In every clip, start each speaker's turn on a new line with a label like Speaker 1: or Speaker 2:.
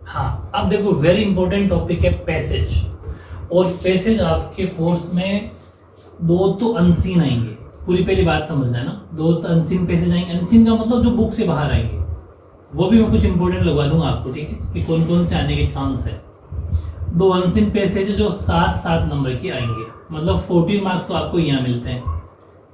Speaker 1: हाँ, अब देखो वेरी इंपॉर्टेंट टॉपिक है पैसेज। और पैसेज आपके कोर्स में दो तो अनसीन आएंगे, पूरी पहली बात समझना है ना, दो तो अनसीन पैसेज आएंगे। अनसीन का मतलब जो बुक से बाहर आएंगे, वो भी मैं कुछ इंपॉर्टेंट लगवा दूंगा आपको, ठीक है, कि कौन कौन से आने के चांस है। दो अनसीन पैसेज जो 7-7 नंबर के आएंगे, मतलब 14 मार्क्स तो आपको यहाँ मिलते हैं,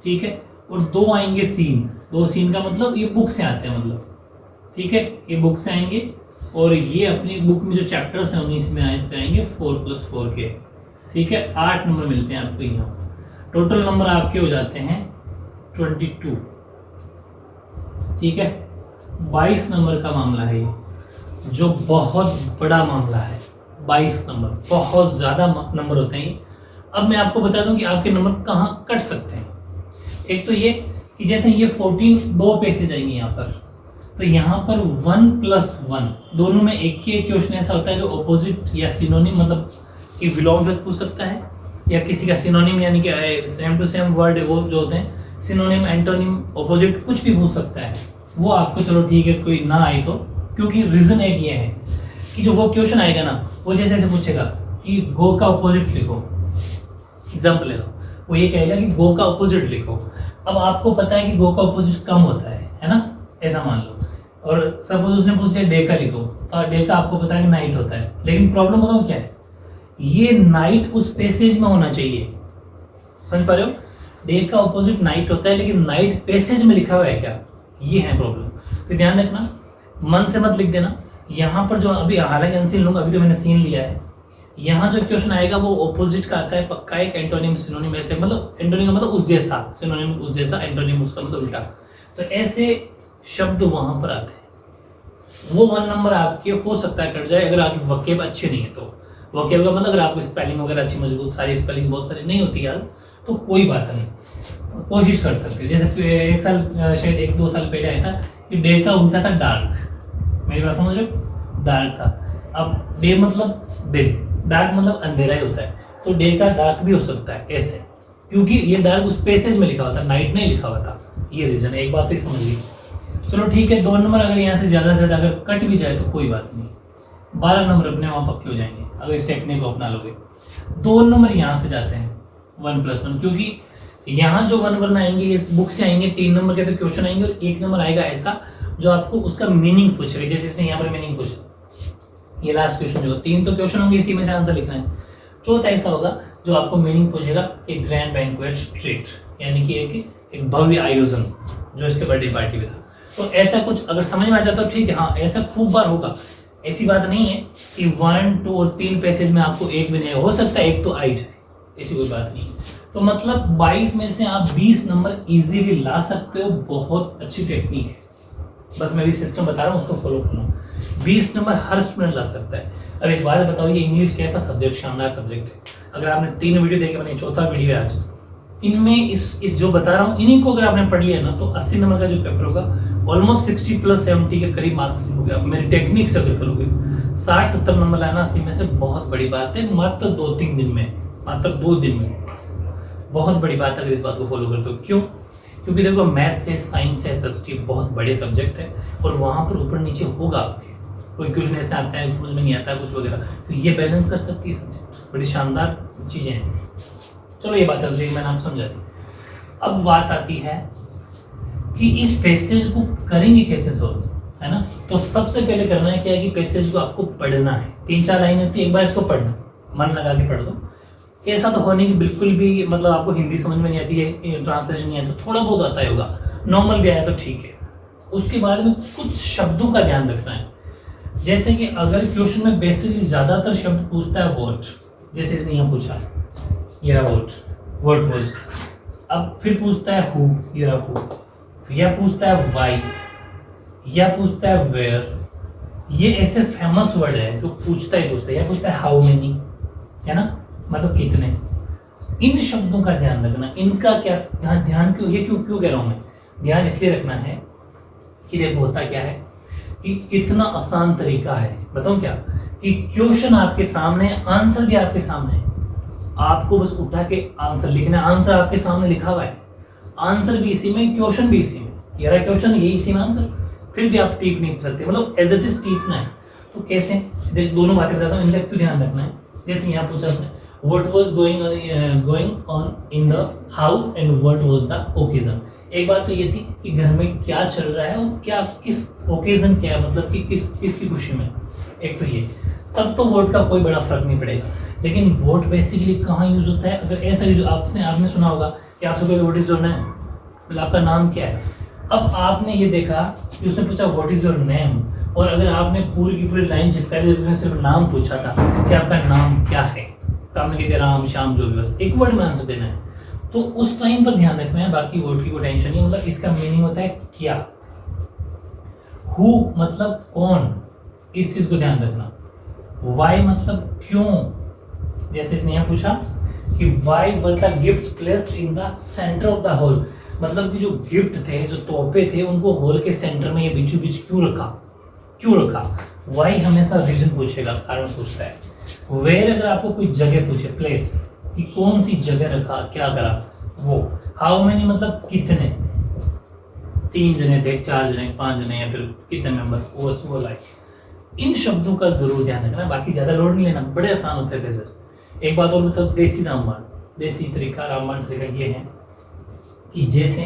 Speaker 1: ठीक है। और दो आएंगे सीन, दो सीन का मतलब ये बुक से आते हैं, मतलब ठीक है, ये बुक से आएंगे। और ये अपनी बुक में जो चैप्टर्स हैं उन्हीं में से आएंगे 4+4 के, ठीक है। 8 नंबर मिलते हैं आपको यहाँ। टोटल नंबर आपके हो जाते हैं 22, ठीक है। 22 नंबर का मामला है ये, जो बहुत बड़ा मामला है। 22 नंबर बहुत ज़्यादा नंबर होते हैं। अब मैं आपको बता दूं कि आपके नंबर कहाँ कट सकते हैं। एक तो ये कि जैसे ये 14 दो पैसेज आएंगे यहाँ पर, तो यहाँ पर 1+1 दोनों में एक ही क्वेश्चन ऐसा होता है जो ऑपोजिट या सिनोनिम, मतलब कि बिलोंग विद पूछ सकता है, या किसी का सिनोनिम यानी कि सेम टू सेम वर्ड वो जो होते हैं सिनोनिम, एंटोनिम, ऑपोजिट कुछ भी पूछ सकता है। वो आपको चलो ठीक है कोई ना आए तो, क्योंकि रीजन एक ये है कि जो वो क्वेश्चन आएगा ना, वो जैसे ऐसे पूछेगा कि गो का ऑपोजिट लिखो, एग्जाम्पल ले लो, वो ये कहेगा कि गो का ऑपोजिट लिखो। अब आपको पता है कि गो का ऑपोजिट कम होता है ना, ऐसा मान लो। और सपोज उसने पूछ लिया डे का लिखो, तो डे का आपको पता है कि नाइट होता है, लेकिन प्रॉब्लम बताओ क्या है, ये नाइट उस पैसेज में होना चाहिए, समझ पा रहे हो। डे का ऑपोजिट नाइट होता है, लेकिन नाइट पैसेज में लिखा हुआ है क्या, ये है प्रॉब्लम। तो ध्यान रखना, मन से मत लिख देना। यहाँ पर जो अभी हालांकि अनसीन लूंगा, अभी तो मैंने सीन लिया है, यहाँ जो क्वेश्चन आएगा वो ऑपोजिट का आता है पक्का, एक एंटोनिम सिनोनिम, ऐसे मतलब एंटोनिम का मतलब उस जैसा, सिनोनिम उस जैसा, एंटोनिम उसका मतलब उल्टा। तो ऐसे शब्द वहां पर आते हैं। वो 1 नंबर आपके हो सकता है कट जाए अगर आपकी वकेब अच्छी नहीं है तो। वकेब का मतलब अगर आपको स्पेलिंग वगैरह अच्छी मजबूत, सारी स्पेलिंग बहुत सारी नहीं होती याद, तो कोई बात नहीं, कोशिश कर सकते हो। जैसे एक साल शायद 1-2 साल पहले आया था कि डे का उल्टा था डार्क, मेरी बात समझो, डार्क था। अब डे मतलब दिन, डार्क मतलब अंधेरा ही होता है, तो डे का डार्क भी हो सकता है ऐसे, क्योंकि ये डार्क उस पैसेज में लिखा हुआ था, नाइट नहीं लिखा हुआ था, ये रीजन है। एक बात तो समझ ली, चलो ठीक है। 2 नंबर अगर यहाँ से ज़्यादा से ज़्यादा अगर कट भी जाए तो कोई बात नहीं, 12 नंबर अपने वहाँ पक्के हो जाएंगे अगर इस टेक्निक को अपना लोगे। 2 नंबर यहाँ से जाते हैं 1+1, क्योंकि यहाँ जो 1 नंबर आएंगे इस बुक से आएंगे, 3 नंबर के तो क्वेश्चन आएंगे, और 1 नंबर आएगा ऐसा जो आपको उसका मीनिंग पूछेगा, जैसे इसने यहाँ पर मीनिंग पूछा, ये लास्ट क्वेश्चन जो 3 तो क्वेश्चन होंगे, इसी में से आंसर लिखना है। चौथा ऐसा होगा जो आपको मीनिंग पूछेगा कि ग्रैंड बैंक्वेट स्ट्रीट, यानी कि एक भव्य आयोजन जो इसके बर्थडे पार्टी में था। तो ऐसा कुछ अगर समझ में आ जाता तो ठीक है, हाँ ऐसा खूब बार होगा, ऐसी बात नहीं है कि 1, 2 और 3 पैसेज में आपको एक भी नहीं हो सकता, एक तो आ ही जाए, ऐसी कोई बात नहीं है। तो मतलब 22 में से आप 20 नंबर इजीली ला सकते हो, बहुत अच्छी टेक्निक है। बस मैं भी सिस्टम बता रहा हूँ, उसको फॉलो करना। 20 नंबर हर स्टूडेंट ला सकता है। अब एक बात बताओ, ये इंग्लिश कैसा सब्जेक्ट, शानदार सब्जेक्ट है। अगर आपने 3 वीडियो देखे, मैंने 4था वीडियो है आज, इनमें इस जो बता रहा हूँ इन्हीं को अगर आपने पढ़ लिया ना, तो 80 नंबर का जो पेपर होगा ऑलमोस्ट 60+70 के करीब मार्क्स लिखोगे आप, मेरी टेक्निक से अगर करोगे। 60-70 नंबर लाना 80 में से बहुत बड़ी बात है, मात्र 2-3 दिन में, मात्र 2 दिन में, बहुत बड़ी बात है अगर इस बात को फॉलो करते हो। क्यों? क्योंकि देखो मैथ से, साइंस से, SST बहुत बड़े सब्जेक्ट है, और वहाँ पर ऊपर नीचे होगा आपके, कोई क्वेश्चन ऐसे आता है समझ में नहीं आता है कुछ वगैरह, तो ये बैलेंस कर सकती है सब्जेक्ट, बड़ी शानदार चीज़ें हैं। चलो ये बात मैंने आपको समझा दी। अब बात आती है कि इस पैसेज को करेंगे कैसे सॉल्व, है ना। तो सबसे पहले करना है क्या है कि पैसेज को आपको पढ़ना है। 3-4 लाइन होती है, एक बार इसको पढ़ दो, मन लगा के पढ़ दो। ऐसा तो होने की बिल्कुल भी मतलब आपको हिंदी समझ में नहीं आती है, ट्रांसलेशन नहीं आता, तो थोड़ा बहुत आता होगा, नॉर्मल भी आया तो ठीक है। उसके बाद में कुछ शब्दों का ध्यान रखना है, जैसे कि अगर क्वेश्चन में बेसिकली ज्यादातर शब्द पूछता है वॉट, जैसे इसने यहाँ पूछा ये रहा वॉट वॉज। अब फिर पूछता है हु, ये रहा हु, या पूछता है वाई, या पूछता है वेयर। ये ऐसे फेमस वर्ड है जो पूछता है, या पूछता है हाउ मेनी, है ना, मतलब कितने। इन शब्दों का ध्यान रखना, इनका क्या ध्यान क्यों, ये क्यों कह रहा हूं मैं, ध्यान इसलिए रखना है कि देखो होता क्या है कि कितना आसान तरीका है, बताऊं क्या, कि क्वेश्चन आपके सामने, आंसर भी आपके सामने है, आपको बस उठा के आंसर लिखना है। आंसर आपके सामने लिखा हुआ है, आंसर भी इसी में, क्वेश्चन भी इसी में, ये रहा क्वेश्चन, ये इसी में आंसर, फिर भी आप टीप नहीं सकते, मतलब एज इट इज टीपना है। तो कैसे, देख दोनों बातें बताता हूँ, इनका क्यों ध्यान रखना है। जैसे यहाँ पूछा आपने what was going on in the house and what was the occasion. एक बात तो ये थी कि घर में क्या चल रहा है और क्या किस ओकेजन क्या है, मतलब कि किसकी खुशी में। एक तो ये, तब तो वोट का कोई बड़ा फर्क नहीं पड़ेगा। लेकिन वोट बेसिकली कहाँ यूज होता है, अगर ऐसा यूज आपने सुना होगा कि आपसे कोई वोट इज योर नेम, मतलब आपका नाम क्या है। अब आपने ये देखा कि उसने पूछा व्हाट इज योर नेम, और अगर आपने पूरी की पूरी लाइन चिपका दी, उसने सिर्फ नाम पूछा था कि आपका नाम क्या है, तो आपने कह दिया राम श्याम जो भी, बस एक वर्ड में आंसर देना है, तो उस टाइम पर ध्यान रखना है। बाकी वर्ड की कोई टेंशन नहीं, मतलब इसका मीनिंग होता है क्या। हु मतलब कौन, इस चीज को ध्यान रखना। वाई मतलब क्यों, जैसे इसने यहाँ पूछा कि Y were the gifts placed in the centre of the hall, मतलब कि जो गिफ्ट थे, जो तोहफे थे, उनको हॉल के सेंटर में ये बीचों बीच क्यों रखा। वाई हमेशा रीजन पूछेगा, कारण पूछता है। वेयर अगर आपको कोई जगह पूछे, प्लेस, कि कौन सी जगह रखा, क्या करा वो। हाउ मेनी मतलब कितने, 3 जने थे, 4 जने, 5 जने, या फिर कितने मेंबर, वो लाइक इन शब्दों का जरूर ध्यान रखना। बाकी ज्यादा लोड नहीं लेना, बड़े आसान होते हैं पैसेज। एक बात और मतलब देसी रामबाण, देसी तरीका, रामबाण तरीका ये है कि जैसे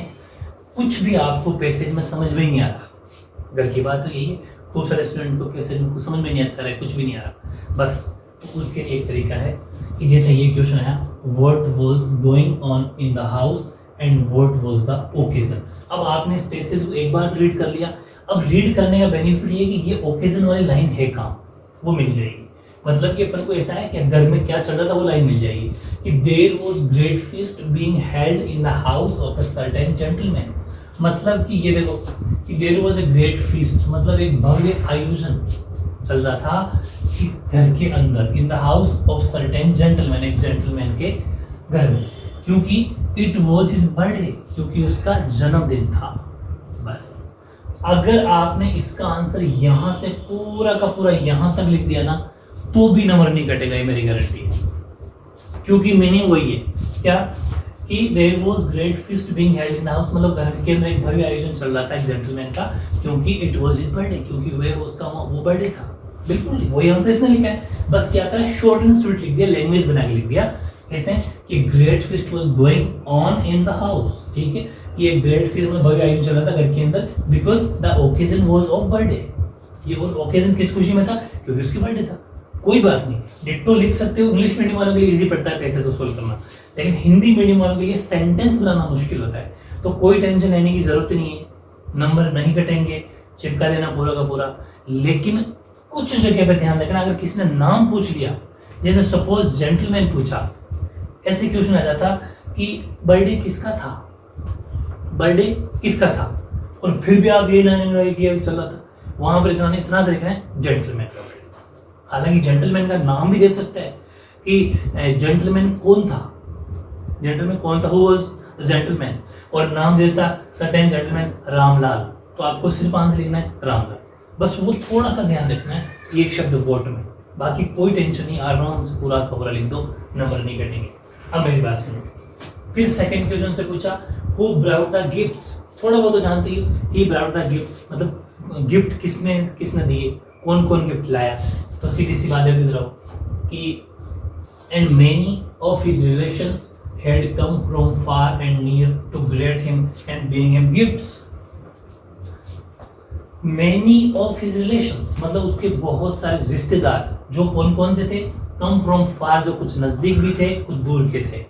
Speaker 1: कुछ भी आपको पैसेज में समझ में ही नहीं आ रहा, घर की बात तो यही है, खूब सारे स्टूडेंट को पैसेज में कुछ समझ में नहीं आता है, कुछ भी नहीं आ रहा, बस तो उसके लिए एक तरीका है कि जैसे ये क्वेश्चन है, what was going on in the house and what was the occasion. अब आपने इस पैसेज को एक बार रीड कर लिया, अब रीड करने का बेनिफिट ये कि ये ओकेजन वाली लाइन है कहाँ, वो मिल जाएगी। मतलब कि अपन को ऐसा है कि घर में क्या चल रहा था वो लाइन मिल जाएगी कि there was great feast being held in the house of a certain gentleman. मतलब कि ये देखो कि there was a great feast, मतलब एक भव्य आयोजन चल रहा था कि घर के अंदर, इन the house of certain gentleman, एक जेंटलमैन के घर में, क्योंकि इट वाज हिज बर्थडे, क्योंकि उसका जन्मदिन था। बस अगर आपने इसका आंसर यहां से पूरा का पूरा यहां तक लिख दिया ना, तो भी नंबर नहीं कटेगा, ये मेरी गारंटी है, क्योंकि मीनिंग वही है क्या कि there was great feast being held in the house, मतलब घर के अंदर एक भव्य आयोजन चल रहा था एक जेंटलमैन का, क्योंकि इट वाज हिज बर्थडे, क्योंकि वह उसका वो बर्थडे था। बिल्कुल वही आंसर इसने लिखा है, बस क्या करा, शॉर्ट एंड स्वीट लिख दिया, लैंग्वेज बना के लिख दिया ऐसे कि great feast was going on in the house. ठीक है, ये एक ग्रेट फीस्ट में भव्य आयोजन चल रहा था घर के अंदर, because the occasion was of birthday. ये ओकेजन किस खुशी में था, क्योंकि उसकी बर्थडे था। कोई बात नहीं, डिट्टो लिख सकते हो, इंग्लिश मीडियम वालों के लिए इजी पड़ता है पैसेज को सोल्व करना, लेकिन हिंदी मीडियम वालों के लिए सेंटेंस बनाना मुश्किल होता है। तो कोई टेंशन लेने की जरूरत नहीं है, नंबर नहीं कटेंगे, चिपका देना पूरा का पूरा। लेकिन कुछ जगह पे ध्यान रखना, अगर किसी ने नाम पूछ लिया, जैसे सपोज जेंटलमैन पूछा, ऐसे क्वेश्चन आ जाता कि बर्थडे किसका था, बर्थडे किसका था, और फिर भी आप ये लाने चल रहा था, वहां पर इतना से लिखना है जेंटलमैन का बर्थडे। हालांकि जेंटलमैन का नाम भी दे सकता है कि जेंटलमैन कौन था, जेंटलमैन कौन था, हु वाज जेंटलमैन, और नाम देता सर्टेन जेंटलमैन रामलाल, तो आपको सिर्फ आंसर लिखना है रामलाल। बस वो थोड़ा सा ध्यान रखना है एक शब्द वोट में, बाकी कोई टेंशन नहीं, आराम से पूरा का पूरा लिख दो, नंबर नहीं कटेंगे। अब मेरी बात सुनो, फिर सेकंड क्वेश्चन से पूछा हु ब्राउट द गिफ्ट्स, थोड़ा बहुत तो जानते ही, ही ब्राउट द गिफ्ट्स, मतलब गिफ्ट किसने दिए, कौन कौन गिफ्ट लाया। तो सीधी सी बात है कि and many of his relations had come from far and near to greet him and bring him gifts. Many of his relations, मतलब उसके बहुत सारे रिश्तेदार, जो कौन कौन से थे, come from far, जो कुछ नजदीक भी थे कुछ दूर के थे,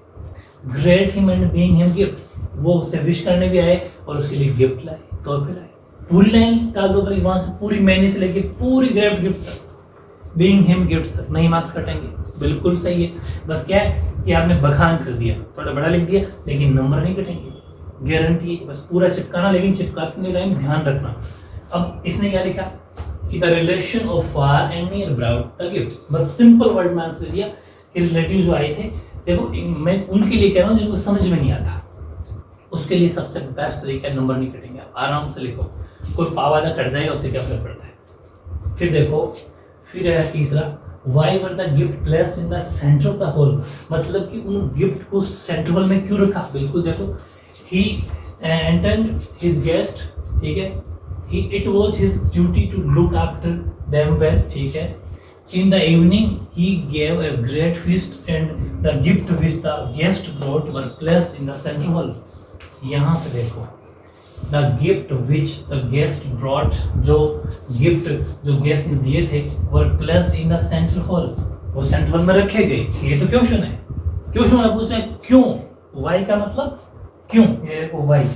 Speaker 1: greet him and bring him gifts, वो उसे विश करने भी आए और उसके लिए गिफ्ट लाए, तोहफे लाए। पूरी लाइन डाल दो, पर वहां से पूरी मैनी से लेके पूरी ग्रेट गिफ्ट तक, बीइंग हिम गिफ्ट्स तक, नहीं मार्क्स कटेंगे, बिल्कुल सही है। बस क्या है कि आपने बखान कर दिया, थोड़ा बड़ा लिख दिया, लेकिन नंबर नहीं कटेंगे, गारंटी है। बस पूरा चिपकाना, लेकिन चिपकाते टाइम ध्यान रखना। अब इसने क्या लिखा कि the relation of far and near brought the gifts, बस सिंपल वर्ड में आंसर दिया कि रिलेटिव जो आए थे। देखो मैं उनके लिए कह रहा हूँ जिनको समझ में नहीं आता, उसके लिए सबसे बेस्ट तरीका है, नंबर नहीं कटेंगे, आप आराम से लिखो, कोई पावादा कट जाएगा उससे क्या फर्क पड़ता है। फिर देखो, फिर है तीसरा, why were the gift placed in the centre of the hall, मतलब कि उन गिफ्ट को सेंट्रल में क्यों रखा। बिल्कुल देखो, ही एंटरटेन्ड हिज गेस्ट, ठीक है, he it was his duty to look after them well, ठीक है. In the evening, he gave a great feast, and the gift which the guest brought were placed in the central hall. यहाँ से देखो, the gift which the guest brought, जो gift जो guest ने दिए थे, were placed in the central hall. वो central hall में रखे गए. ये तो क्वेश्चन है. क्वेश्चन वाला पूछता है क्यों. वाई का मतलब क्यों. ये देखो वाई,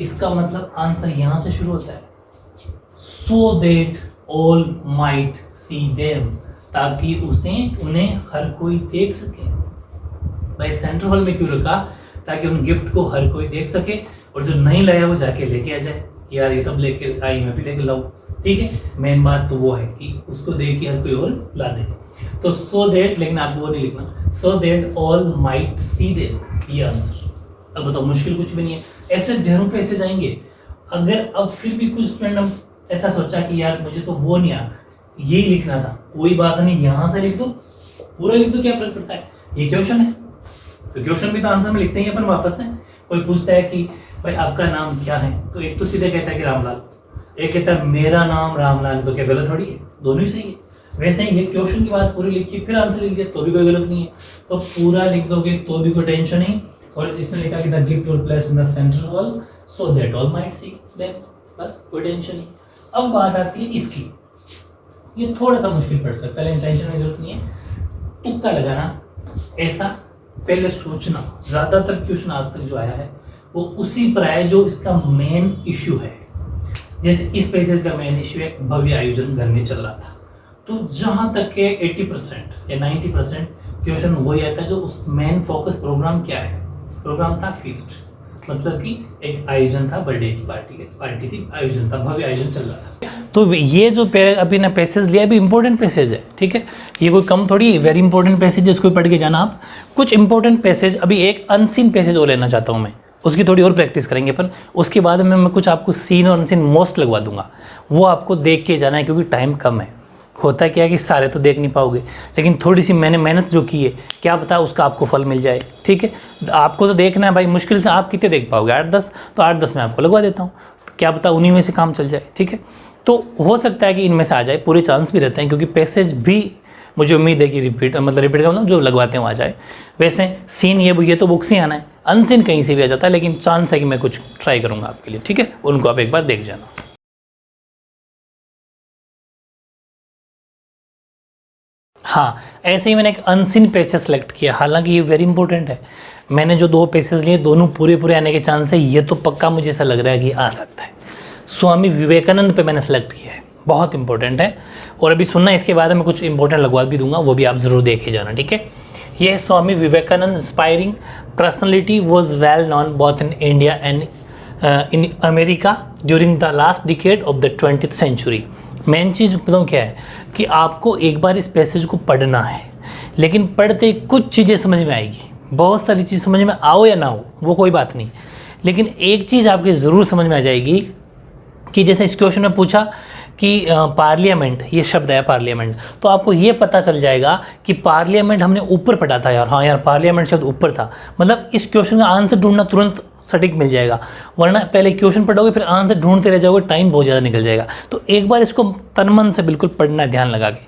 Speaker 1: इसका मतलब आंसर यहाँ से शुरू होता है. So that all might see them, ताकि उन्हें हर कोई देख सके. भाई सेंट्रल हॉल में क्यों रखा? ताकि उन गिफ्ट को हर कोई देख सके, और जो नहीं लाया वो जाके लेके आ जाए कि यार ये सब लेके आई, मैं भी लेके लाऊं. ठीक है, मेन बात तो वो है कि उसको देख के हर कोई और ला दे. तो सो देट, लेकिन आपको वो नहीं लिखना. So that all might see them, ये आंसर. अब बताओ, मुश्किल कुछ भी नहीं है. ऐसे ढेरों पे ऐसे जाएंगे. अगर अब फिर भी कुछ स्टूडेंट ऐसा सोचा कि यार मुझे तो वो नहीं आया, यही लिखना था, कोई बात नहीं, यहाँ से लिख दो, पूरा लिख दो, क्या फर्क पड़ता है. ये क्वेश्चन है तो क्वेश्चन भी तो आंसर में लिखते हैं अपन वापस से. कोई पूछता है कि भाई आपका नाम क्या है, तो एक तो सीधे कहता है कि रामलाल, एक कहता है मेरा नाम रामलाल. तो क्या गलत थोड़ी है, दोनों ही सही है. वैसे ही ये क्वेश्चन की बात पूरी लिखी फिर आंसर लिख दिया तो भी कोई गलत नहीं है. तो पूरा लिख दोगे तो भी कोई टेंशन नहीं. और इसने लिखा कि the gift were placed in the central hall so that all might see them, बस कोई टेंशन नहीं. अब बात आती है इसकी. ये थोड़ा सा मुश्किल पड़ सकता है, लेकिन टेंशन की जरूरत नहीं है. तुक्का लगाना, ऐसा पहले सोचना. ज्यादातर क्वेश्चन आज तक जो आया है वो उसी पर आया जो इसका मेन इश्यू है. जैसे इस पैसेज का मेन इश्यू है भव्य आयोजन घर में चल रहा था. तो जहां तक के 80% या 90% क्वेश्चन वही आता है जो उस मेन फोकस प्रोग्राम क्या है. प्रोग्राम था फीस्ट, मतलब कि एक आयोजन था, बर्थडे की पार्टी थी, आयोजन था, भव्य आयोजन चल रहा था. तो ये जो अभी ना पैसेज लिया भी इंपॉर्टेंट पैसेज है. ठीक है, ये कोई कम थोड़ी, वेरी इंपॉर्टेंट पैसेज है, इसको पढ़ के जाना आप. कुछ इंपॉर्टेंट पैसेज, अभी एक अनसीन पैसेज और लेना चाहता हूँ मैं, उसकी थोड़ी और प्रैक्टिस करेंगे अपन. उसके बाद में मैं कुछ आपको सीन और अनसीन मोस्ट लगवा दूंगा, वो आपको देख के जाना है क्योंकि टाइम कम है. होता क्या है कि सारे तो देख नहीं पाओगे, लेकिन थोड़ी सी मैंने मेहनत जो की है, क्या पता उसका आपको फल मिल जाए. ठीक है, आपको तो देखना है भाई, मुश्किल से आप कितने देख पाओगे, 8-10, तो 8-10 मैं आपको लगवा देता हूँ. क्या पता उन्हीं में से काम चल जाए. ठीक है, तो हो सकता है कि इनमें से आ जाए, पूरे चांस भी रहते हैं क्योंकि पैसेज भी मुझे उम्मीद है कि रिपीट का मतलब जो लगवाते हैं वो आ जाए. वैसे सीन ये तो बुक से आना है, अनसीन कहीं से भी आ जाता है, लेकिन चांस है कि मैं कुछ ट्राई करूँगा आपके लिए. ठीक है, उनको आप एक बार देख जाना. हाँ, ऐसे ही मैंने एक अनसीन पैसेज सेलेक्ट किया, हालांकि ये वेरी इंपॉर्टेंट है. मैंने जो 2 पैसेज लिए दोनों पूरे आने के चांस है, ये तो पक्का मुझे ऐसा लग रहा है कि आ सकता है. स्वामी विवेकानंद पे मैंने सेलेक्ट किया है, बहुत इंपॉर्टेंट है. और अभी सुनना, इसके बाद मैं कुछ इंपॉर्टेंट लगवा भी दूंगा, वो भी आप ज़रूर देखे जाना. ठीक है, ये Swami Vivekananda inspiring personality was well known both in India and in America during the last decade of the 20th century. Main चीज़ बताऊँ क्या है कि आपको एक बार इस पैसेज को पढ़ना है, लेकिन पढ़ते कुछ चीज़ें समझ में आएगी. बहुत सारी चीज़ समझ में आओ या ना हो वो कोई बात नहीं, लेकिन एक चीज़ आपके ज़रूर समझ में आ जाएगी कि जैसे इस क्वेश्चन में पूछा कि पार्लियामेंट, ये शब्द है पार्लियामेंट, तो आपको ये पता चल जाएगा कि पार्लियामेंट हमने ऊपर पढ़ा था यार. हाँ यार, पार्लियामेंट शब्द ऊपर था, मतलब इस क्वेश्चन का आंसर ढूंढना तुरंत सटीक मिल जाएगा. वरना पहले क्वेश्चन पढ़ोगे फिर आंसर ढूंढते रह जाओगे, टाइम बहुत ज़्यादा निकल जाएगा. तो एक बार इसको तन मन से बिल्कुल पढ़ना है, ध्यान लगा के.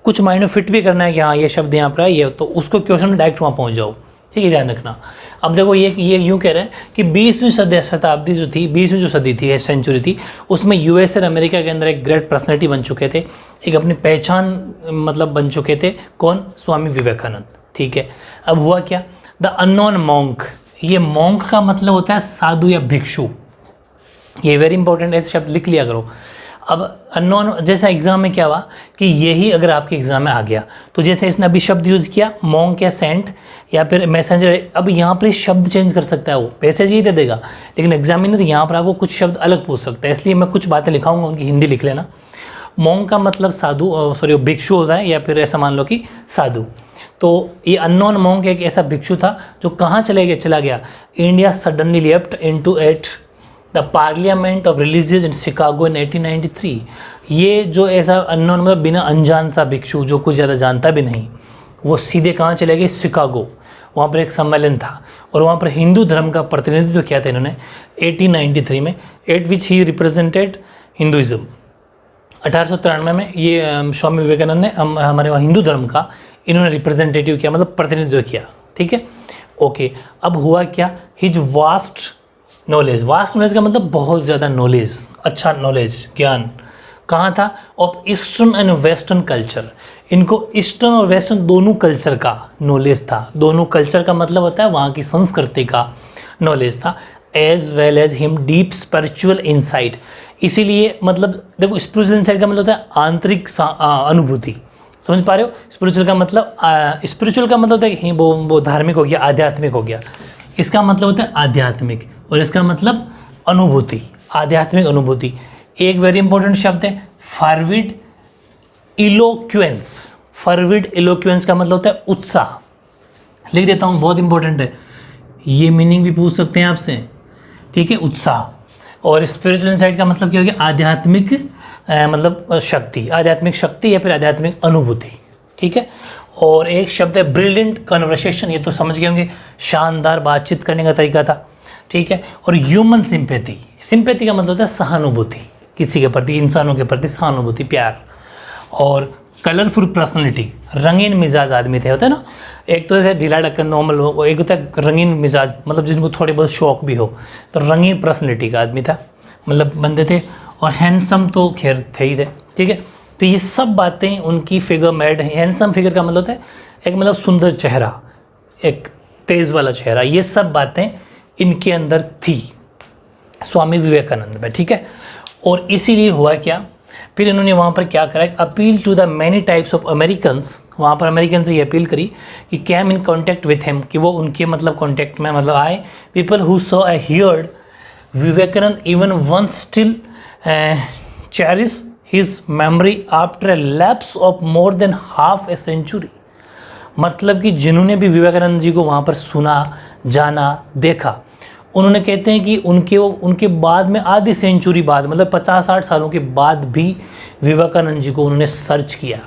Speaker 1: कुछ माइंड में फिट भी करना है कि हाँ ये शब्द यहाँ पर है, ये तो उसको क्वेश्चन में डायरेक्ट वहाँ पहुँच जाओ. ठीक है, ध्यान रखना. अब देखो ये यूँ कह रहे हैं कि 20वीं शताब्दी जो थी, 20वीं जो सदी थी, सेंचुरी थी, उसमें यूएस और अमेरिका के अंदर एक ग्रेट पर्सनैलिटी बन चुके थे, एक अपनी पहचान मतलब बन चुके थे. कौन? स्वामी विवेकानंद. ठीक है, अब हुआ क्या, द अननोन मॉन्क. ये मॉन्क का मतलब होता है साधु या भिक्षु. ये वेरी इंपॉर्टेंट, ऐसे शब्द लिख लिया करो. अब अननोन, जैसा एग्जाम में क्या हुआ कि यही अगर आपके एग्जाम में आ गया, तो जैसे इसने अभी शब्द यूज़ किया मॉन्क या सेंट या फिर मैसेंजर, अब यहाँ पर शब्द चेंज कर सकता है, वो पैसेज ही दे देगा, लेकिन एग्जामिनर यहाँ पर आपको कुछ शब्द अलग पूछ सकता है. इसलिए मैं कुछ बातें लिखाऊंगा, उनकी हिंदी लिख लेना. मॉन्क का मतलब साधु, सॉरी भिक्षु होता है, या फिर ऐसा मान लो कि साधु. तो ये अननोन मॉन्क एक ऐसा भिक्षु था जो कहाँ चला गया. India suddenly left into at the parliament of religious in Chicago in 1893. ये जो ऐसा अननोन मतलब बिना अनजान सा भिक्षु जो कुछ ज़्यादा जानता भी नहीं, वो सीधे कहाँ चले गए, शिकागो. वहाँ पर एक सम्मेलन था और वहाँ पर हिंदू धर्म का प्रतिनिधित्व किया था इन्होंने 1893 में, एट विच ही रिप्रेजेंटेड हिंदुइज्म. 1893 में ये स्वामी विवेकानंद ने हमारे वहाँ हिंदू धर्म का इन्होंने रिप्रेजेंटेटिव किया, मतलब प्रतिनिधित्व किया, ठीक है। ओके, अब हुआ क्या, हिज वास्ट नॉलेज का मतलब बहुत ज़्यादा नॉलेज, अच्छा नॉलेज, ज्ञान कहाँ था, of eastern and western culture. इनको ईस्टर्न और वेस्टर्न दोनों कल्चर का नॉलेज था। दोनों कल्चर का मतलब होता है वहाँ की संस्कृति का नॉलेज था, as well as him deep spiritual insight. इसीलिए मतलब देखो, स्पिरिचुअल इंसाइट का मतलब होता है आंतरिक अनुभूति, समझ पा रहे हो। स्पिरिचुअल का मतलब होता है कि वो धार्मिक हो गया, आध्यात्मिक हो गया। इसका मतलब होता है आध्यात्मिक, और इसका मतलब अनुभूति, आध्यात्मिक अनुभूति। एक वेरी इंपॉर्टेंट शब्द है फर्विड इलोक्वेंस। फर्विड इलोक्वेंस का मतलब होता है उत्साह। लिख देता हूँ, बहुत इंपॉर्टेंट है, ये मीनिंग भी पूछ सकते हैं आपसे, ठीक है, उत्साह। और स्पिरिचुअल इनसाइट का मतलब क्या हो गया, आध्यात्मिक मतलब शक्ति, आध्यात्मिक शक्ति या फिर आध्यात्मिक अनुभूति, ठीक है। और एक शब्द है ब्रिलियंट कन्वर्सेशन, ये तो समझ गए होंगे, शानदार बातचीत करने का तरीका था, ठीक है। और ह्यूमन सिंपैथी, सिंपैथी का मतलब होता है सहानुभूति, किसी के प्रति, इंसानों के प्रति सहानुभूति, प्यार। और कलरफुल पर्सनैलिटी, रंगीन मिजाज आदमी थे, होता है ना। एक तो जैसे ढीला ढक्कन नॉर्मल, एक होता है रंगीन मिजाज, मतलब जिनको थोड़े बहुत शौक भी हो, तो रंगीन पर्सनैलिटी का आदमी था, मतलब बंदे थे। और हैंडसम तो खैर थे ही थे, ठीक है। तो ये सब बातें उनकी फिगर मेड, हैंडसम फिगर का मतलब होता है एक मतलब सुंदर चेहरा, एक तेज वाला चेहरा, ये सब बातें इनके अंदर थी स्वामी विवेकानंद में, ठीक है। और इसीलिए हुआ क्या, फिर इन्होंने वहाँ पर क्या करा, appeal to the many types of Americans, वहाँ पर अमेरिकन से ये अपील करी कि came in contact with him, कि वो उनके मतलब कॉन्टैक्ट में मतलब आए। People who saw I heard Vivekananda even one still cherish his memory after a lapse of more than half a century. मतलब कि जिन्होंने भी विवेकानंद जी को वहाँ पर सुना, जाना, देखा, उन्होंने कहते हैं कि उनके बाद में आधी सेंचुरी बाद, मतलब 50-60 सालों के बाद भी विवेकानंद जी को उन्होंने सर्च किया।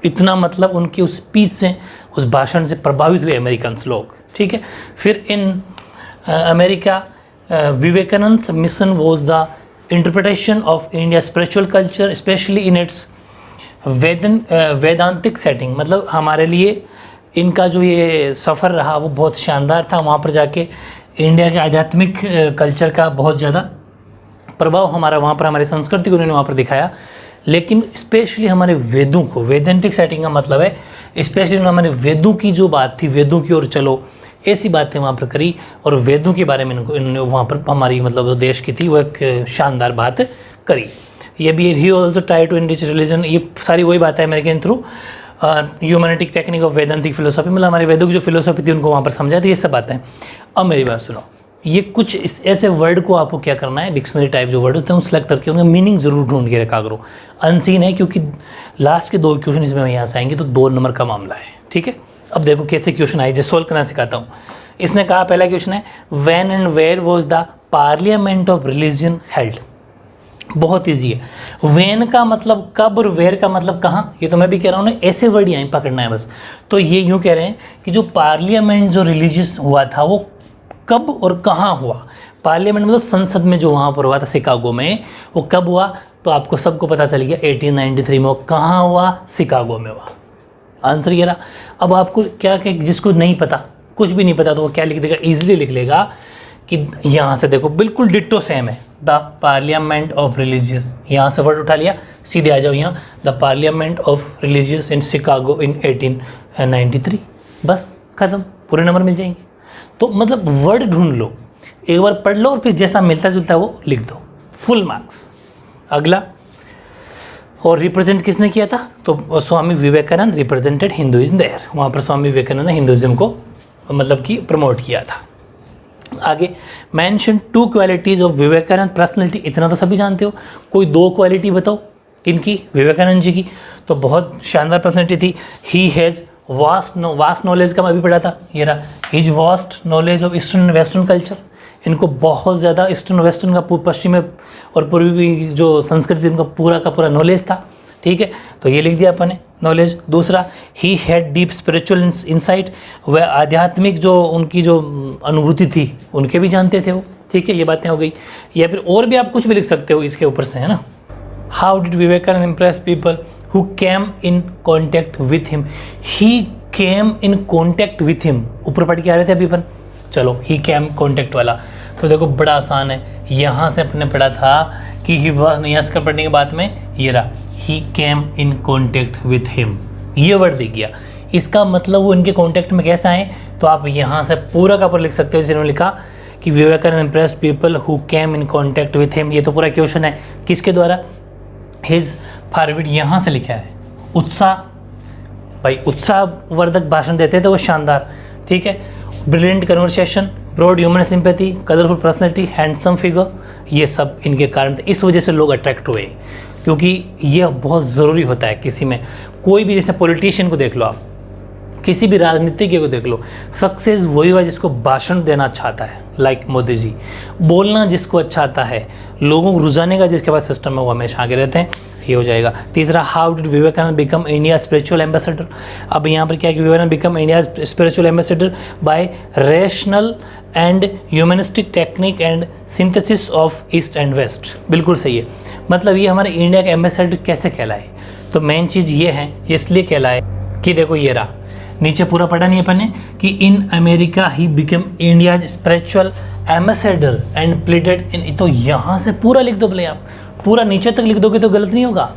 Speaker 1: इतना मतलब उनकी उस स्पीच से, उस भाषण से प्रभावित हुए अमेरिकन्स लोग, ठीक है। फिर in America Vivekananda mission was the interpretation of India spiritual culture, especially in its Vedantic setting. मतलब हमारे लिए इनका जो ये सफ़र रहा वो बहुत शानदार था। वहाँ पर जाके इंडिया के आध्यात्मिक कल्चर का बहुत ज़्यादा प्रभाव हमारा वहाँ पर, हमारी संस्कृति को उन्होंने वहाँ पर दिखाया। लेकिन स्पेशली हमारे वेदों को, वेदांतिक सेटिंग का मतलब है स्पेशली हमारे वेदों की जो बात थी, वेदों की ओर चलो, ऐसी बातें वहाँ पर करी। और वेदों के बारे में इन्होंने वहाँ पर हमारी मतलब देश की थी वो एक शानदार बात करी। ये भी he also try to enrich religion, ये सारी वही बात है American through humanistic technique of Vedantic philosophy, मतलब हमारे वेदों की जो फिलोसॉफी थी उनको वहाँ पर समझा थी, ये सब बातें। अब मेरी बात सुनो, ये कुछ ऐसे वर्ड को आपको क्या करना है, डिक्शनरी टाइप जो वर्ड होते हैं वो सिलेक्ट करके उनका मीनिंग जरूर ढूंढ के रखा करो। अनसीन है क्योंकि लास्ट के 2 क्वेश्चन इसमें यहाँ से आएंगे, तो 2 नंबर का मामला है, ठीक है। अब देखो कैसे क्वेश्चन आए, जैसे सोल्व करना सिखाता हूँ। इसने कहा, पहला क्वेश्चन है when and where was the parliament of Religion held. बहुत ईजी है। वेन का मतलब कब और वेयर का मतलब कहाँ, ये तो मैं भी कह रहा हूँ ना, ऐसे वर्ड यहाँ पकड़ना है बस। तो ये यूँ कह रहे हैं कि जो पार्लियामेंट जो रिलीजियस हुआ था वो कब और कहाँ हुआ। पार्लियामेंट मतलब संसद में जो वहाँ पर हुआ था शिकागो में, वो कब हुआ, तो आपको सबको पता चल गया 1893 में। वो कहाँ हुआ, शिकागो में हुआ। आंसर ये रहा। अब आपको क्या जिसको नहीं पता, कुछ भी नहीं पता, तो वो क्या लिख देगा, ईजिली लिख लेगा कि यहाँ से देखो बिल्कुल डिट्टो सेम है, द पार्लियामेंट ऑफ रिलीजियस, यहाँ से वर्ड उठा लिया, सीधे आ जाओ यहाँ, the parliament of religious in Chicago in 1893, बस खत्म, पूरे नंबर मिल जाएंगे। तो मतलब वर्ड ढूंढ लो, एक बार पढ़ लो और फिर जैसा मिलता जुलता है वो लिख दो, फुल मार्क्स। अगला, और रिप्रेजेंट किसने किया था, तो Swami Vivekananda represented Hinduism there. वहाँ पर स्वामी विवेकानंद ने हिंदुइज्म को मतलब कि प्रमोट किया था। आगे, mention 2 qualities of Vivekananda personality. इतना तो सभी जानते हो, कोई 2 क्वालिटी बताओ किनकी, विवेकानंद जी की। तो बहुत शानदार पर्सनैलिटी थी। ही हैज़ वास्ट नॉलेज का मैं अभी पढ़ा था, ये रहा, his vast knowledge of eastern and western culture. इनको बहुत ज़्यादा ईस्टर्न वेस्टर्न का, पश्चिम और पूर्वी जो संस्कृति उनका पूरा का पूरा नॉलेज था, ठीक है। तो ये लिख दिया अपन ने नॉलेज। दूसरा, he had deep spiritual insight, वह आध्यात्मिक जो उनकी जो अनुभूति थी उनके भी जानते थे वो, ठीक है। ये बातें हो गई। या फिर और भी आप कुछ भी लिख सकते हो इसके ऊपर से, है ना। How did Vivekananda impress people who came in contact with him, he came in contact with him, ऊपर पढ़ के आ रहे थे अभी अपन, चलो ही केम कॉन्टैक्ट वाला, तो देखो बड़ा आसान है, यहाँ से अपने पढ़ा था कि ही वॉज, यहाँ से पढ़ने के बाद में ये रहा, ही came in contact with him, ये वर्ड दिख गया, इसका मतलब वो इनके कॉन्टैक्ट में कैसे आए, तो आप यहाँ से पूरा का पूरा लिख सकते हो, जिन्होंने लिखा कि Vivekananda impressed people who came in contact with him, ये तो पूरा क्वेश्चन है, किसके द्वारा, हिज फॉरवर्ड, यहाँ से लिखा है उत्साह, भाई उत्साहवर्धक भाषण देते थे वो, शानदार, ठीक है, brilliant conversation, broad human sympathy, colourful personality, handsome figure, ये सब इनके कारण थे, इस वजह से लोग अट्रैक्ट हुए, क्योंकि ये बहुत ज़रूरी होता है किसी में, कोई भी, जैसे पॉलिटिशियन को देख लो आप, किसी भी राजनीतिज्ञ को देख लो, सक्सेस वही हुआ जिसको भाषण देना अच्छा आता है, लाइक मोदी जी, बोलना जिसको अच्छा आता है, लोगों को रुझाने का जिसके पास सिस्टम है वो हमेशा आगे रहते हैं, ये हो जाएगा। तीसरा, how did Vivekananda become India spiritual ambassador, अब यहाँ पर क्या है कि Vivekananda become India spiritual ambassador by rational and humanistic technique and synthesis of east and west, बिल्कुल सही है, मतलब ये हमारे इंडिया के एम्बेसडर कैसे कहलाए, तो मेन चीज़ ये है, इसलिए कहलाए कि देखो ये रहा, नीचे पूरा पढ़ा नहीं है अपन ने कि in America he become India spiritual ambassador and pleaded in, तो यहाँ से पूरा लिख दो भले, आप पूरा नीचे तक लिख दोगे तो गलत नहीं होगा,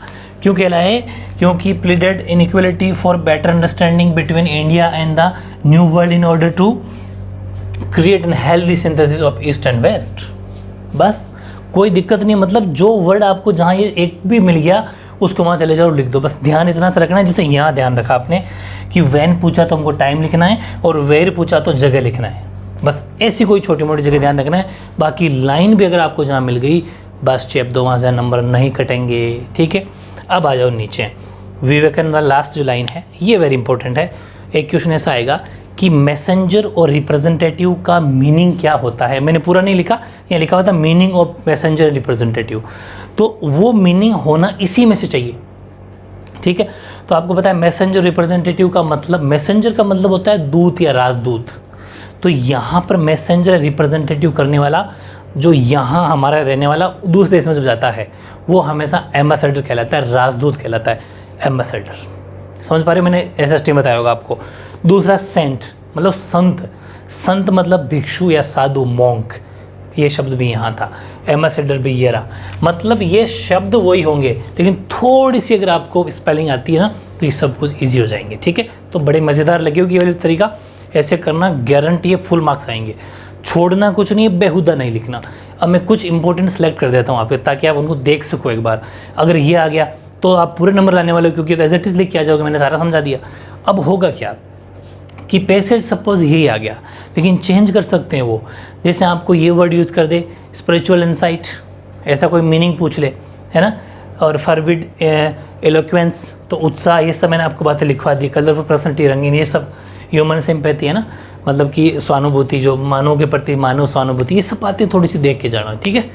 Speaker 1: क्यों कहलाए, क्योंकि pleaded in equality for better understanding between India and the new world in order to create an healthy synthesis of east and west, बस कोई दिक्कत नहीं, मतलब जो वर्ड आपको जहाँ ये एक भी मिल गया उसको वहाँ चले जाओ और लिख दो, बस ध्यान इतना सा रखना है, जैसे यहाँ ध्यान रखा आपने कि वैन पूछा तो हमको टाइम लिखना है और वेयर पूछा तो जगह लिखना है, बस ऐसी कोई छोटी मोटी जगह ध्यान रखना है, बाकी लाइन भी अगर आपको जहाँ मिल गई बस चेप दो, वहाँ से नंबर नहीं कटेंगे, ठीक है। अब आ जाओ नीचे, विवेकानंद लास्ट जो लाइन है ये वेरी इंपॉर्टेंट है, एक क्वेश्चन ऐसा आएगा कि मैसेंजर और रिप्रेजेंटेटिव का मीनिंग क्या होता है, मैंने पूरा नहीं लिखा, यहाँ लिखा हुआ था meaning of messenger and representative, तो वो मीनिंग होना इसी में से चाहिए, ठीक है। तो आपको पता है मैसेंजर रिप्रेजेंटेटिव का मतलब, मैसेंजर का मतलब होता है दूत या राजदूत, तो यहाँ पर मैसेंजर रिप्रेजेंटेटिव करने वाला जो यहाँ हमारा रहने वाला दूसरे देश में जब जाता है वो हमेशा एम्बेसडर कहलाता है, राजदूत कहलाता है, एम्बेसडर, समझ पा रहे हो, मैंने SST बताया होगा आपको। दूसरा सेंट मतलब संत, संत मतलब भिक्षु या साधु, मॉन्क, ये शब्द भी यहाँ था, एम्बेसडर भी ये रहा, मतलब ये शब्द वही होंगे लेकिन थोड़ी सी अगर आपको स्पेलिंग आती है ना तो ये सब कुछ ईजी हो जाएंगे, ठीक है। तो बड़े मज़ेदार लगे होगी ये वाली तरीका, ऐसे करना गारंटी है फुल मार्क्स आएंगे, छोड़ना कुछ नहीं है, बेहुदा नहीं लिखना। अब मैं कुछ इंपॉर्टेंट सेलेक्ट कर देता हूँ आपके, ताकि आप उनको देख सको एक बार, अगर ये आ गया तो आप पूरे नंबर लाने वाले हो, क्योंकि एज इट इज़ लिख के आ जाओगे, मैंने सारा समझा दिया। अब होगा क्या कि पैसेज सपोज यही आ गया लेकिन चेंज कर सकते हैं वो, जैसे आपको ये वर्ड यूज़ कर दे स्पिरिचुअल इंसाइट, ऐसा कोई मीनिंग पूछ ले, है ना, और फॉरविड एलोक्वेंस तो उत्साह, ये सब मैंने आपको बातें लिखवा दी, कलरफुल पर्सनैलिटी रंगीन, ये सब ह्यूमन सिंपैथी है ना, मतलब कि सहानुभूति, जो मानव के प्रति मानव सहानुभूति, ये सब बातें थोड़ी सी देख के जाना, ठीक है।